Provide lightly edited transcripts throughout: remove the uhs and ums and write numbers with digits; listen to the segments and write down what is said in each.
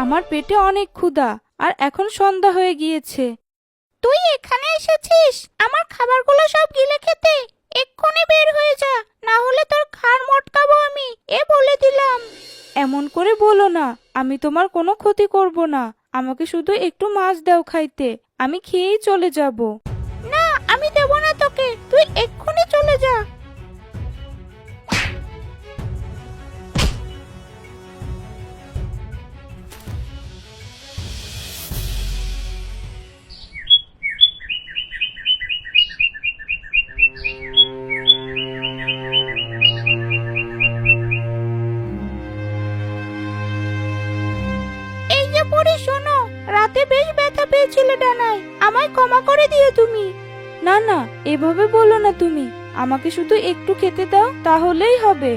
আমার পেটে অনেক ক্ষুধা, আর এখন সন্ধ্যা হয়ে গিয়েছে। তুই এখানে এসেছিস আমার খাবারগুলো সব গিলে খেতে? এক্ষুনি বের হয়ে যা, না হলে তোর ঘাড় মটকাবো আমি, এ বলে দিলাম। এমন করে বলো না, আমি তোমার কোনো ক্ষতি করব না। আমাকে শুধু একটু মাছ দাও খাইতে, আমি খেয়েই চলে যাব। না, আমি দেব না তোকে, তুই এক্ষুনি চলে যা। এই যে পরি, শোনো, রাতে বেশ ব্যথা পেয়েছিলে ডানায়, আমায় ক্ষমা করে দিও তুমি। না না, এভাবে বলো না তুমি, আমাকে শুধু একটু খেতে দাও, তাহলেই হবে।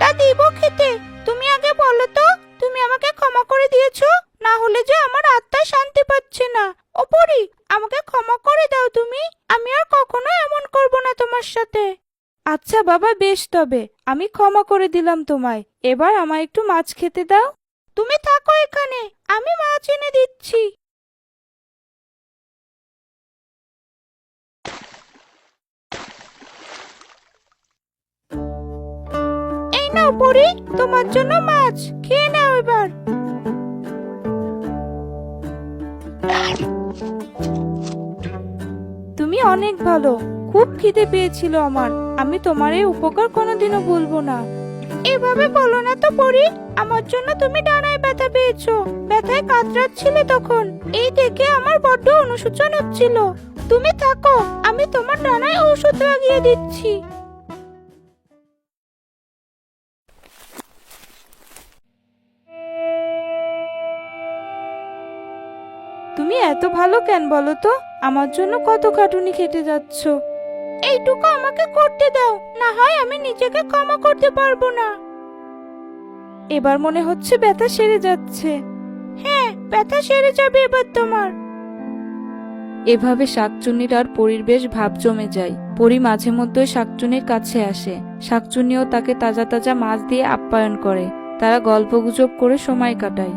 তা দিব খেতে, তুমি আগে বলো তো, তুমি আমাকে ক্ষমা করে দিয়েছো? না হলে যে আমার আত্মা শান্তি পাচ্ছে না। ও পরি, আমাকে ক্ষমা করে দাও তুমি, আমি আর কখনো এমন করব না তোমার সাথে। আচ্ছা বাবা, বেশ, তবে আমি ক্ষমা করে দিলাম তোমায়। এবার আমায় একটু মাছ খেতে দাও। তুমি থাকো এখানে, আমি মাছ এনে দিচ্ছি। এই নাও পরি, তোমার জন্য মাছ, খেয়ে নাও এবার। তুমি অনেক ভালো, খুব খিদে পেয়েছিল আমার, আমি তোমার এই উপকার কোনোদিনও ভুলবো না। এভাবে বলো না তো পরি, আমার জন্য তুমি ডানায় ব্যথা পেয়েছো, ব্যথায় কাতরাচ্ছিলে তখন, এই দেখে আমার বড্ড অনুশোচন হচ্ছিল। তুমি থাকো, আমি তোমার ডানায় ঔষধ লাগিয়ে দিচ্ছি। তুমি এত ভালো কেন বলো তো? আমার জন্য কত খাটুনি খেটে যাচ্ছ। এইটুকু আমাকে করতে দাও, না হয় আমি নিজেকে ক্ষমা করতে পারবো না। এবার মনে হচ্ছে ব্যথা সেরে যাচ্ছে। হ্যাঁ, ব্যথা সেরে যাবে এবার তোমার। এভাবে শাকচুন্নির আর পরীর বেশ ভাব জমে যায়। পরী মাঝে মধ্যে শাকচুন্নির কাছে আসে, শাকচুন্নিও তাকে তাজা তাজা মাছ দিয়ে আপ্যায়ন করে। তারা গল্পগুজব করে সময় কাটায়।